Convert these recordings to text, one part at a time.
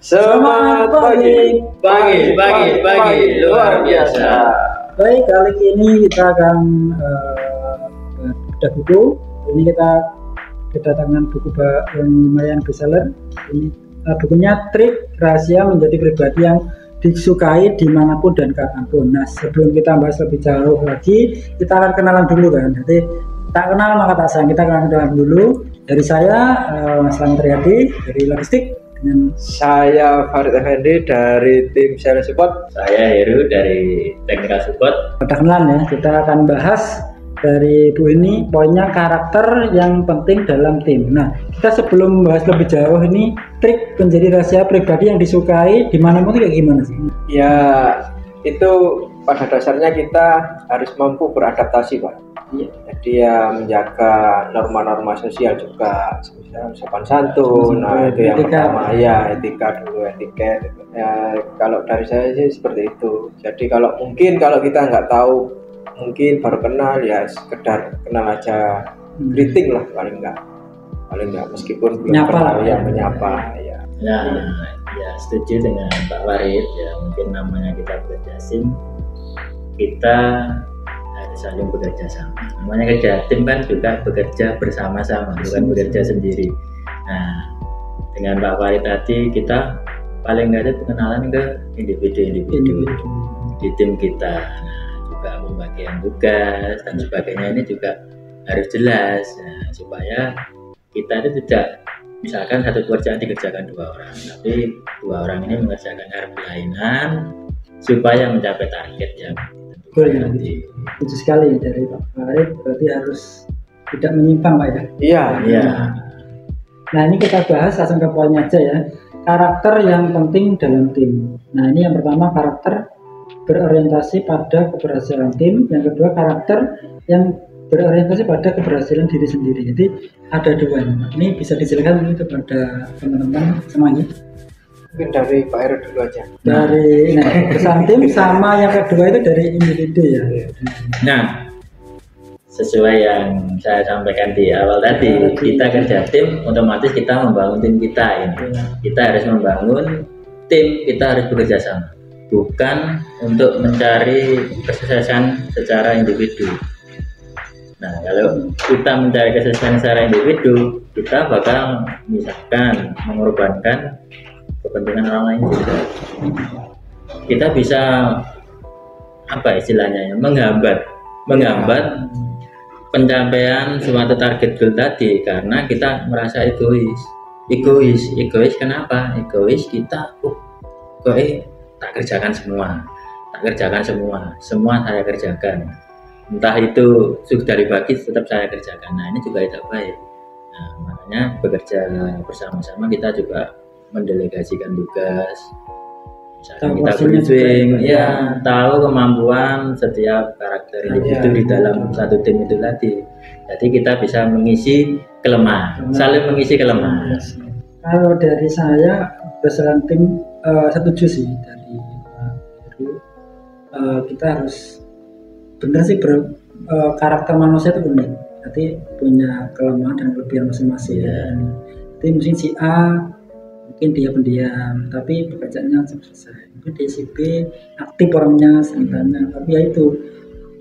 Semangat pagi, luar biasa. Baik, kali ini kita akan bedah buku. Ini kita kedatangan buku yang lumayan bestseller. Ini bukunya Trik Rahasia Menjadi Pribadi yang Disukai Dimanapun dan Kapanpun. Nah, sebelum kita bahas lebih jauh lagi, kita akan kenalan dulu kan. Jadi tak kenal maka tak sayang. Kita akan kenalan dulu. Dari saya Mas Slamet Riyadi dari Logistik. Dengan saya Farid Effendi dari tim Sales Support. Saya Heru dari Technical Support. Kenalan ya, kita akan bahas dari Bu ini poinnya karakter yang penting dalam tim. Nah, kita sebelum bahas lebih jauh ini trik menjadi rahasia pribadi yang disukai dimanapun itu kayak gimana sih? Ya, itu pada dasarnya kita harus mampu beradaptasi, Pak. Iya. Jadi ya menjaga norma-norma sosial juga, sopan santun. Nah, itu yang pertama ya, etika dulu, etiket. Ya, kalau dari saya sih seperti itu. Jadi kalau kita nggak tahu, mungkin baru kenal ya sekedar kenal aja, greeting lah paling enggak meskipun belum kenal ya menyapa ya. Ya setuju dengan Pak Warid ya, mungkin namanya kita bekerja tim, kita harus saling bekerja sama. Namanya kerja tim kan juga bekerja bersama-sama, bukan bekerja sendiri. Nah, dengan Pak Warid tadi kita paling nggak ada pengenalan ke individu di tim kita. Juga pembagian tugas dan sebagainya ini juga harus jelas supaya kita itu tidak misalkan satu pekerjaan dikerjakan 2 orang, tapi 2 orang ini mengerjakan hal berlainan supaya mencapai target yang tentukan nanti. Itu sekali dari Pak Farid, berarti harus tidak menyimpang Pak ya? Iya. Nah, ini kita bahas langsung ke poinnya aja ya. Karakter yang penting dalam tim. Nah, ini yang pertama karakter berorientasi pada keberhasilan tim, yang kedua karakter yang berorientasi pada keberhasilan diri sendiri. Jadi ada 2. Ini bisa dijelaskan kepada teman-teman semuanya. Mungkin dari Pak Heru dulu aja. Dari kesan tim sama yang kedua itu dari individu ya. Nah, sesuai yang saya sampaikan di awal tadi, kita kerja tim, otomatis kita membangun tim kita ini. Kita harus membangun tim, kita harus bekerja sama. Bukan untuk mencari kesuksesan secara individu. Nah, kalau kita mencari kesuksesan secara individu, kita bakal misalkan mengorbankan kepentingan orang lain juga. Kita bisa menghambat pencapaian suatu target goal tadi karena kita merasa egois. Kenapa? Egois kita tak kerjakan semua saya kerjakan, entah itu sudah dibagi tetap saya kerjakan. Nah, ini juga tidak baik. Nah, makanya bekerja bersama-sama kita juga mendelegasikan tugas, misalnya kita briefing ya, tahu kemampuan setiap karakter individu di dalam satu tim itu tadi. Jadi kita bisa mengisi kelemahan, saling mengisi kelemahan. Kalau dari saya berdasarkan tim setuju sih dari kita harus benar sih karakter manusia itu unik. Berarti punya kelemahan dan kelebihan masing-masing. Jadi mungkin si A mungkin dia pendiam tapi pekerjaannya selesai. Mungkin dia si B aktif orangnya sebenarnya, tapi ya itu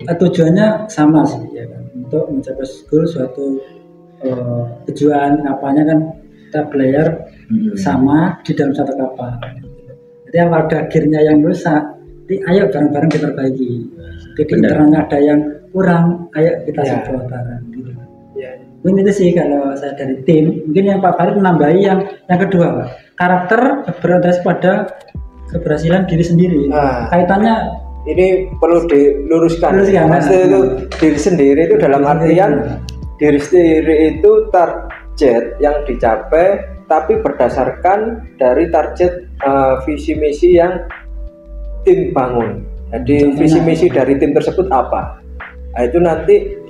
tujuannya sama sih ya kan, untuk mencapai goal suatu tujuan kapalnya kan kita belajar sama di dalam satu kapal. Jadi kalau ada gearnya yang rusak, jadi ayo bareng-bareng diperbaiki. Jadi internalnya ada yang kurang, ayo kita support bareng. Gitu. Mungkin itu sih kalau saya dari tim. Mungkin yang Pak Farid menambahi yang kedua, Pak. Karakter berorientasi pada keberhasilan diri sendiri. Kaitannya ini perlu diluruskan. Maksudnya itu diri sendiri itu dalam artian diri sendiri itu target yang dicapai, tapi berdasarkan dari target visi misi yang tim bangun. Jadi visi misi dari tim tersebut apa? Nah, itu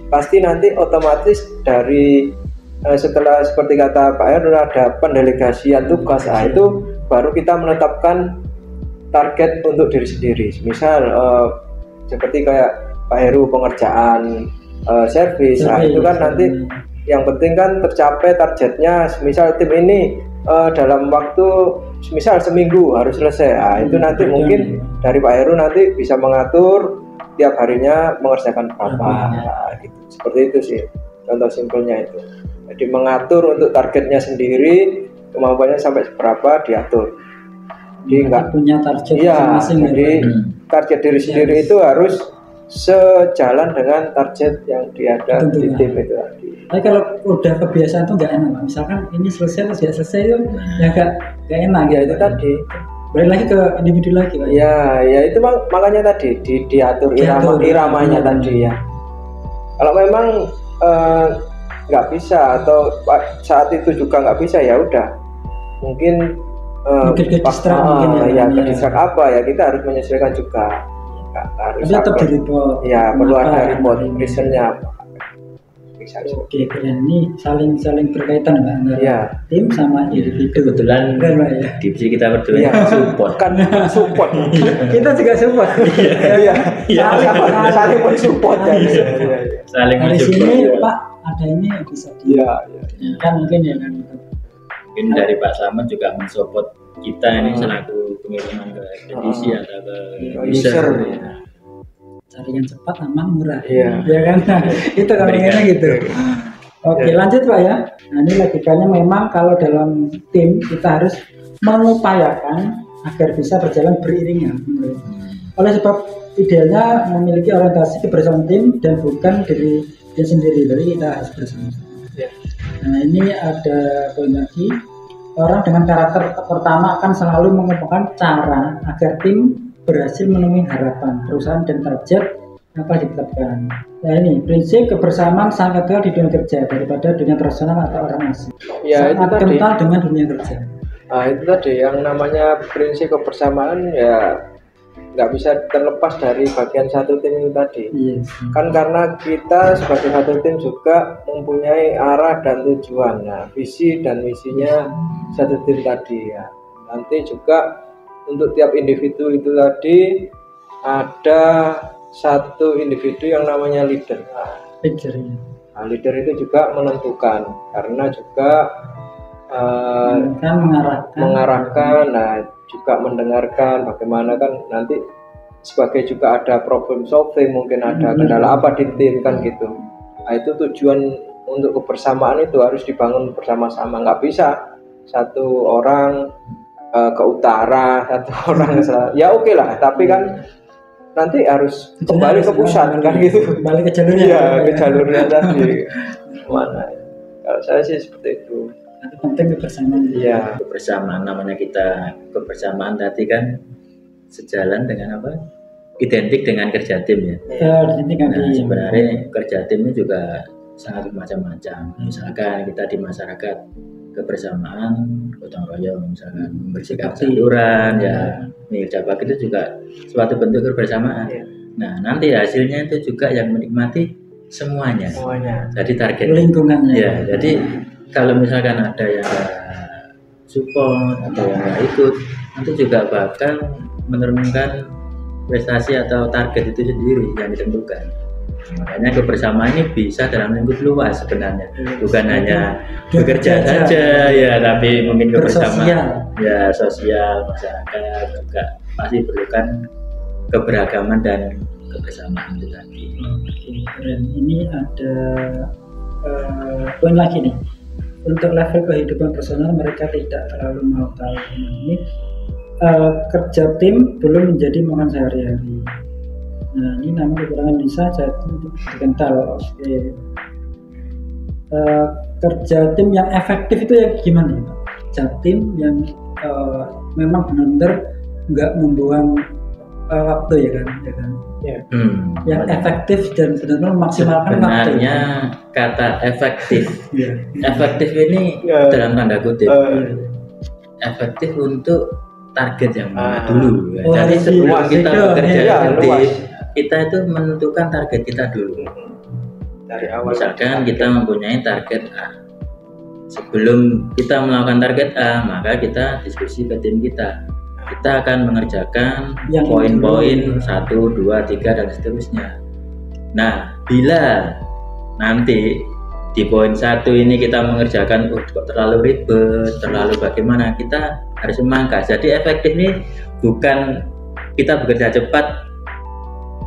pasti nanti otomatis dari setelah seperti kata Pak Heru ada pendelegasian tugas. Nah, itu baru kita menetapkan target untuk diri sendiri. Misal seperti kayak Pak Heru pengerjaan servis. Nah, itu kan nanti yang penting kan tercapai targetnya. Misal tim ini dalam waktu misal seminggu harus selesai. Nah, itu nanti mungkin dari Pak Heru nanti bisa mengatur tiap harinya mengerjakan berapa gitu. Seperti itu sih contoh simpelnya itu. Jadi mengatur untuk targetnya sendiri, kemampuannya sampai berapa diatur. Jadi enggak punya target masing-masing. Jadi target diri sendiri itu harus sejalan dengan target yang diada di tim itu tadi. Tapi kalau udah kebiasaan tuh nggak enak, misalkan ini selesai atau tidak selesai itu ya nggak enak. Ya itu tadi. Balik lagi ke individu lagi, Pak. Ya itu makanya tadi diatur iramanya tadi ya. Kalau memang nggak bisa atau saat itu juga nggak bisa, ya udah mungkin kedistrak apa ya, kita harus menyesuaikan juga. Harus tetap di report. Ya perlu ada report reasonnya apa. Oke, keren. Ini saling berkaitan Mbak antara tim sama individu. Kebetulan divisi kita berdua support. Kan support. Kita juga support. Iya. Saling support ya. Saling dari sini Pak ada ini bisa kan mungkin ya kan. Mungkin dari Pak Slamet juga mensupport kita ini selaku pengiriman ke edisi atau ke user. Cari yang cepat, aman, murah, ya kan? Itu kalimatnya gitu. Oke, lanjut Pak ya. Nah ini logikanya memang kalau dalam tim kita harus mengupayakan agar bisa berjalan beriringan. Oleh sebab idealnya memiliki orientasi kebersamaan tim dan bukan diri sendiri. Jadi kita harus bersama. Nah ini ada poin lagi. Orang dengan karakter pertama akan selalu mengupayakan cara agar tim berhasil memenuhi harapan perusahaan dan target apa ditetapkan. Nah ini prinsip kebersamaan sangat kental di dunia kerja daripada dunia personal atau orang asing. Ya, sangat kental dengan dunia kerja. Nah itu tadi yang namanya prinsip kebersamaan ya nggak bisa terlepas dari bagian satu tim itu tadi. Kan karena kita sebagai satu tim juga mempunyai arah dan tujuan. Nah visi dan misinya satu tim tadi ya. Nanti juga untuk tiap individu itu tadi ada satu individu yang namanya leader. Leader itu juga menentukan karena juga mengarahkan, nah juga mendengarkan bagaimana kan nanti sebagai juga ada problem solving, mungkin ada kendala apa di tim kan gitu. Nah itu tujuan untuk kebersamaan itu harus dibangun bersama-sama, nggak bisa satu orang ke utara, satu orang ya oke lah, tapi kan nanti harus kembali ke pusat kan gitu, kembali ke jalurnya. Ke jalurnya tadi mana. Kalau saya sih seperti itu. Penting kebersamaan. Iya, kebersamaan namanya kita kebersamaan tadi kan sejalan dengan apa? Identik dengan kerja tim ya. Nah, sebenarnya kerja tim ini juga sangat macam-macam. Misalkan kita di masyarakat kebersamaan gotong royong, misalkan membersihkan saluran ya, jabat itu juga suatu bentuk kebersamaan. Nah nanti hasilnya itu juga yang menikmati semuanya. Jadi target lingkungannya ya. Jadi kalau misalkan ada yang support atau yang nggak ikut, nanti juga bakal menurunkan prestasi atau target itu sendiri yang ditentukan. Makanya kebersamaan ini bisa dalam lingkup luas sebenarnya, bukan hanya bekerja saja ya, tapi mungkin kebersamaan ya sosial masyarakat juga pasti perlukan keberagaman dan kebersamaan itu tadi. Keren. Ini ada poin lagi nih, untuk level kehidupan personal mereka tidak terlalu mau tahu. Ini kerja tim belum menjadi makan sehari-hari. Nah ini namun kekurangan bisa jadi dikental. Kerja tim yang efektif itu ya gimana Pak? Kerja tim yang memang benar-benar nggak membuang waktu ya kan? Yang efektif dan benar-benar memaksimalkan waktu. Sebenarnya kata efektif, efektif ini dalam tanda kutip, efektif untuk target yang mana dulu. Jadi sebelum kita bekerja efektif, kita itu menentukan target kita dulu. Dari awal misalkan kita mempunyai target A, sebelum kita melakukan target A maka kita diskusi ke tim kita akan mengerjakan poin-poin 1, 2, 3 dan seterusnya. Nah bila nanti di poin 1 ini kita mengerjakan kok terlalu ribet, terlalu bagaimana, kita harus memangkas. Jadi efektif ini bukan kita bekerja cepat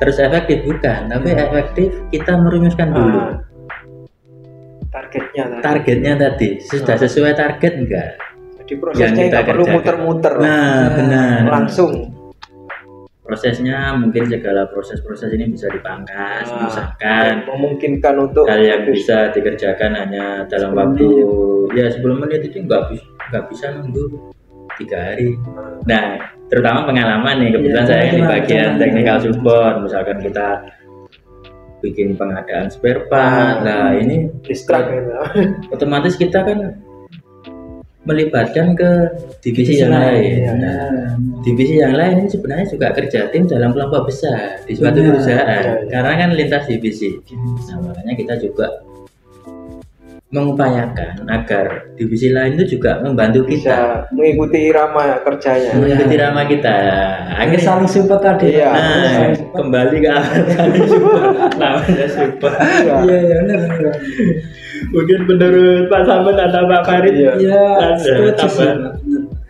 terus efektif, bukan, tapi efektif kita merumuskan dulu targetnya tadi sudah sesuai target enggak. Jadi prosesnya nggak perlu muter-muter. Nah, benar. Langsung. Prosesnya mungkin segala proses-proses ini bisa dipangkas, misalkan memungkinkan untuk hal yang bisa dikerjakan hanya dalam waktu ya 10 menit itu nggak bisa nunggu 3 hari. Nah, terutama pengalaman nih, kebetulan saya di bagian technical support, misalkan kita bikin pengadaan spare part, nah ini otomatis kita kan melibatkan ke divisi yang lain. Nah, divisi yang lain ini sebenarnya juga kerja tim dalam kelompok besar di suatu perusahaan, karena kan lintas divisi. Nah, makanya kita juga mengupayakan agar divisi lain itu juga membantu kita mengikuti irama kerjanya, mengikuti irama kita. Akhirnya saling support tadi. Nah, kembali ke awal saling support, namanya support. Iya benar. Mungkin menurut Pak Samet atau Pak Farid tambah.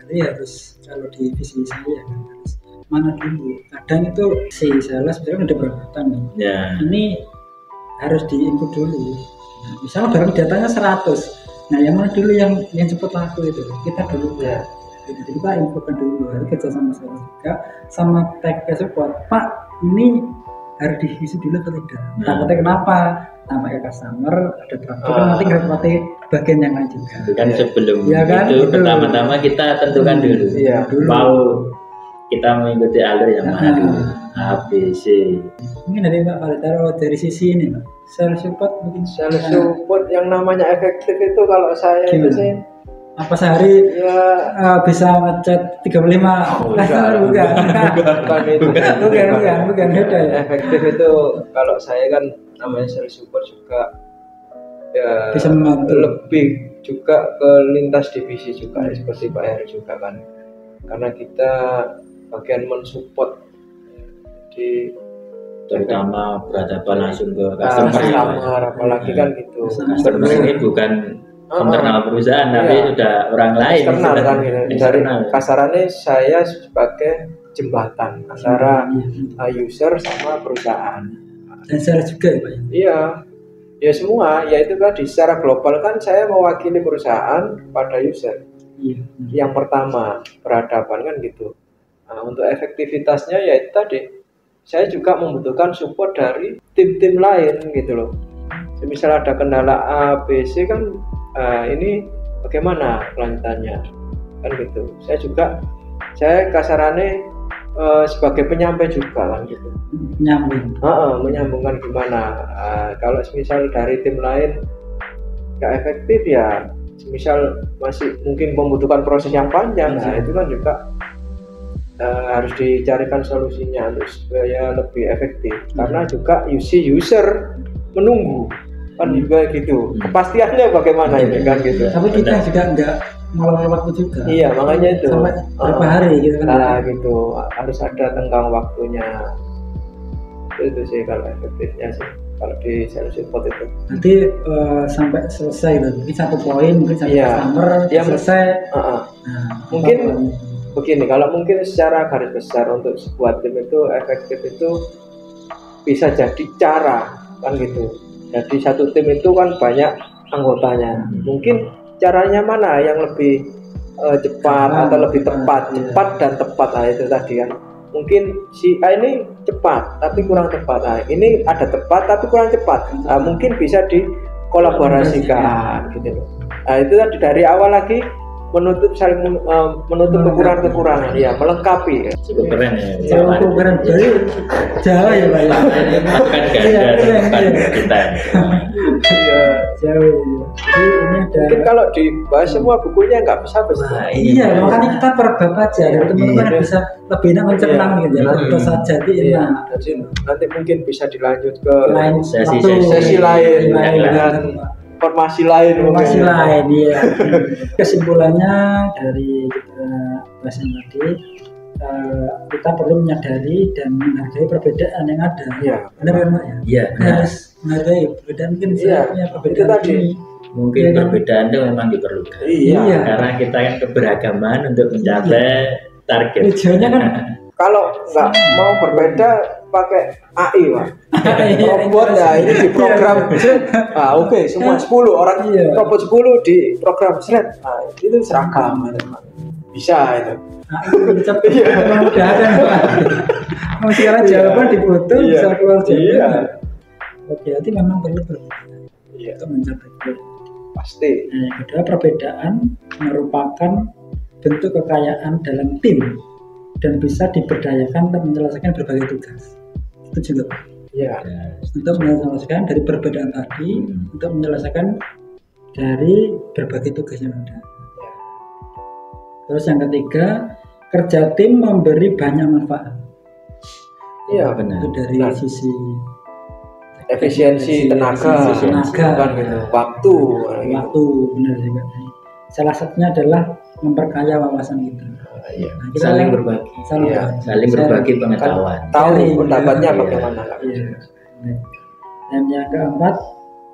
Jadi harus kalau di divisi saya kan harus mana dulu. Kadang itu si sales sebenarnya udah berapa nih. Ya. Ini harus diinput dulu. Nah, misalnya barang datanya 100. Nah, yang mana dulu yang cepat laku itu? Kita dulu ya. Jadi kita infokan dulu, harus kerja sama saya juga sama tech support. Pak, ini harus diisi dulu atau tidak? Takutnya kenapa? Sampai ke customer ada problem, nanti ngerepoti bagian yang lain juga. Kan sebelum kan? itu pertama-tama kita tentukan dulu. Mau kita mengikuti alur yang mana dulu? A, B, C. Mungkin dari Pak Farid dari sisi ini, Pak. Sales support mungkin. Sales support yang namanya efektif itu kalau saya itu sih apa sehari bisa ngechat 35 bukan beda ya. Efektif itu kalau saya kan namanya sales support juga ya bisa membantu lebih juga ke lintas divisi juga seperti Pak Heri juga kan, karena kita bagian mensupport di terutama berhadapan langsung ke customer, apalagi kan gitu. Customer ini bukan internal perusahaan tapi sudah orang lain eksternal kan gitu. Dari kasarannya saya sebagai jembatan antara user sama perusahaan. Dan saya juga ya Pak? Iya, ya semua, ya itu tadi secara global kan saya mewakili perusahaan pada user. Yang pertama berhadapan kan gitu. Nah, untuk efektivitasnya ya itu tadi saya juga membutuhkan support dari tim-tim lain gitu loh. Misal ada kendala A, B, C kan ini bagaimana kelanjutannya kan gitu. Saya kasarannya sebagai penyampai juga kan gitu. Menyambungkan gimana. Kalau misal dari tim lain gak efektif ya, misal masih mungkin membutuhkan proses yang panjang, nah itu kan juga harus dicarikan solusinya untuk supaya lebih efektif. Karena juga user menunggu kan juga gitu. Kepastiannya bagaimana ini kan gitu. Tapi kita juga enggak malam waktu juga. Iya, makanya itu. Sampai berapa hari gitu kan. Nah, gitu. Harus ada tenggang waktunya. Itu sih kalau efektifnya sih. Kalau di sales support itu. Nanti sampai selesai gitu. Mungkin satu poin, mungkin sampai customer selesai. Mungkin begini, kalau mungkin secara garis besar untuk sebuah tim itu efektif itu bisa jadi cara kan gitu. Jadi satu tim itu kan banyak anggotanya. Mungkin caranya mana yang lebih cepat atau lebih tepat, cepat dan tepat. Nah itu tadi kan. Mungkin si A ini cepat tapi kurang tepat. Nah ini ada tepat tapi kurang cepat. Nah, mungkin bisa dikolaborasikan gitu loh. Nah itu tadi dari awal lagi menutup kekurangan-kekurangan, ya melengkapi. Cukup keren ya. Cukup keren. Jadi Jawa ya Pak. Bukan depan kita. Iya. Jawa. Jadi ini ada. Mungkin kalau dibahas semua bukunya nggak bisa besar. Iya, makanya kita per bab aja. Teman-teman bisa lebih enak mencerna gitu ya. Terus saja jadi nanti mungkin bisa dilanjut ke sesi lain dengan informasi lain. Iya. Kesimpulannya dari kita bahas tadi, kita perlu menyadari dan menghargai perbedaan yang ada. Iya. Benar kan Pak ya? Iya, Kita harus menghargai perbedaan, mungkin Iya, saya punya perbedaan itu tadi. ini. mungkin Iya kan? perbedaan itu memang diperlukan. Iya. Iya. Karena kita kan keberagaman untuk mencapai target. Tujuannya kan Kalau nggak mau berbeda pakai AI, Pak. Robot ya ini di program. Oke, semua 10 orang Iya. robot 10 di program sled. Nah, itu seragam, Pak. Bisa itu. nah, itu dicapai memudahkan Pak. Mau sekarang jawaban difoto Iya. bisa keluar jawaban. Iya. Oke, berarti memang perlu perbedaan Iya, untuk mencapai goal. pasti. Nah, yang kedua, perbedaan merupakan bentuk kekayaan dalam tim dan bisa diberdayakan untuk menyelesaikan berbagai tugas. Itu juga Pak. Iya. Untuk menyelesaikan dari perbedaan tadi, untuk menyelesaikan dari berbagai tugas yang ada. Terus yang ketiga, kerja tim memberi banyak manfaat. Iya, benar. Itu dari Benar. sisi Efisiensi tenaga, efisiensi tenaga, kan gitu. Waktu. waktu, benar juga. Salah satunya adalah memperkaya wawasan kita. Iya. Nah, kita Saling kan- berbagi. Iya. Saling berbagi pengetahuan. Tahu Iya. pendapatnya Iya. bagaimana. Iya. Dan yang keempat,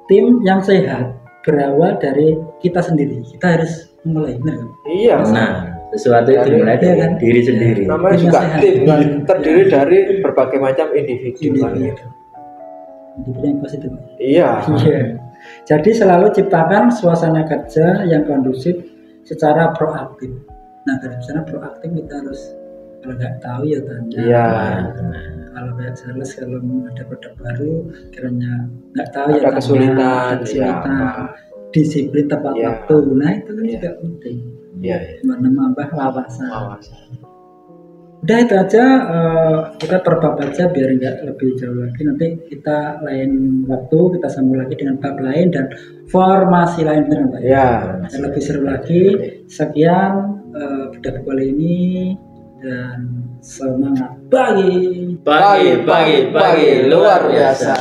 tim yang sehat berawal dari kita sendiri. Kita harus mulai, benar kan? Iya. Nah, sesuatu itu dimulai dari Iya kan? diri sendiri. Namanya Tim juga yang sehat. tim kan, terdiri Iya. dari berbagai macam individu kan. Individu yang positif. Iya. Iya. Jadi selalu ciptakan suasana kerja yang kondusif secara proaktif. Nah, dari sana proaktif kita harus, kalau nggak tahu ya tanya. Iya. Nah, Kalau kayak sales, kalau ada produk baru, kiranya nggak tahu ya Ada tanya. kesulitan, Ada kesulitan. iya. Disiplin tepat Iya. waktu. Nah, itu kan Iya. juga penting. Iya. Menambah wawasan. Wawasan. Udah itu aja, kita per bab aja biar nggak lebih jauh lagi. Nanti kita lain waktu kita sambung lagi dengan bab lain dan formasi lain, benar Pak? Iya. Dan lebih seru lagi. Sekian bedah kali ini dan semangat pagi. pagi luar biasa.